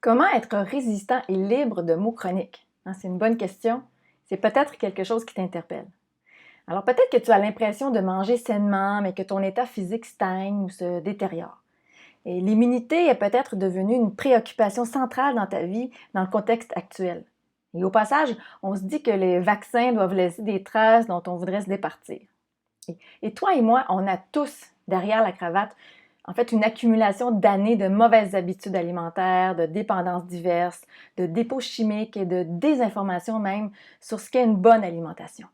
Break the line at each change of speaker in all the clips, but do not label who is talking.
Comment être résistant et libre de mots chroniques? C'est une bonne question. C'est peut-être quelque chose qui t'interpelle. Alors peut-être que tu as l'impression de manger sainement, mais que ton état physique stagne ou se détériore. Et l'immunité est peut-être devenue une préoccupation centrale dans ta vie, dans le contexte actuel. Et au passage, on se dit que les vaccins doivent laisser des traces dont on voudrait se départir. Et toi et moi, on a tous derrière la cravate en fait une accumulation d'années de mauvaises habitudes alimentaires, de dépendances diverses, de dépôts chimiques et de désinformation même sur ce qu'est une bonne alimentation.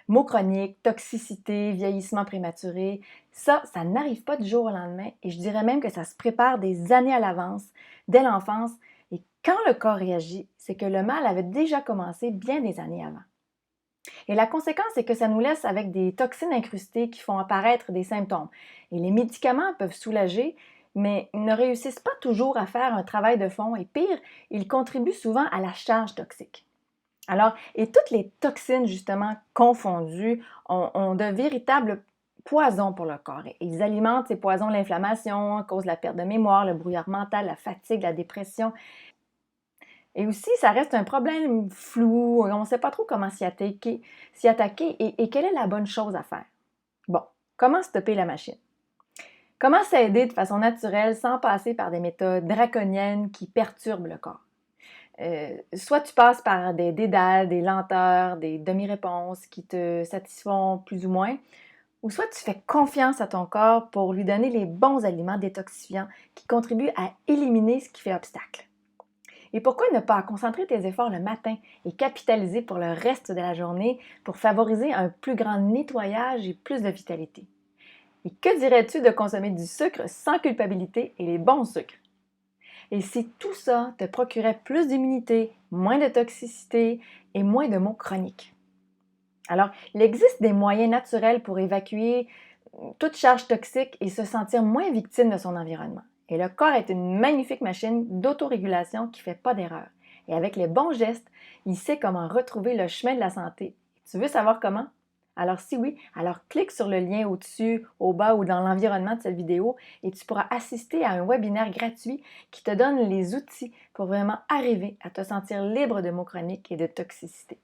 Mots chroniques, toxicité, vieillissement prématuré, ça n'arrive pas du jour au lendemain et je dirais même que ça se prépare des années à l'avance, dès l'enfance. Et quand le corps réagit, c'est que le mal avait déjà commencé bien des années avant. Et la conséquence, c'est que ça nous laisse avec des toxines incrustées qui font apparaître des symptômes. Et les médicaments peuvent soulager, mais ils ne réussissent pas toujours à faire un travail de fond et pire, ils contribuent souvent à la charge toxique. Alors, et toutes les toxines, justement, confondues, ont de véritables poisons pour le corps. Et ils alimentent ces poisons l'inflammation, causent la perte de mémoire, le brouillard mental, la fatigue, la dépression. Et aussi, ça reste un problème flou, on ne sait pas trop comment s'y attaquer et quelle est la bonne chose à faire. Bon, comment stopper la machine? Comment s'aider de façon naturelle sans passer par des méthodes draconiennes qui perturbent le corps? Soit tu passes par des dédales, des lenteurs, des demi-réponses qui te satisfont plus ou moins, ou soit tu fais confiance à ton corps pour lui donner les bons aliments détoxifiants qui contribuent à éliminer ce qui fait obstacle. Et pourquoi ne pas concentrer tes efforts le matin et capitaliser pour le reste de la journée pour favoriser un plus grand nettoyage et plus de vitalité? Et que dirais-tu de consommer du sucre sans culpabilité et les bons sucres? Et si tout ça te procurait plus d'immunité, moins de toxicité et moins de maux chroniques? Alors, il existe des moyens naturels pour évacuer toute charge toxique et se sentir moins victime de son environnement. Et le corps est une magnifique machine d'autorégulation qui ne fait pas d'erreur. Et avec les bons gestes, il sait comment retrouver le chemin de la santé. Tu veux savoir comment? Alors si oui, alors clique sur le lien au-dessus, au bas ou dans l'environnement de cette vidéo et tu pourras assister à un webinaire gratuit qui te donne les outils pour vraiment arriver à te sentir libre de maux chroniques et de toxicité.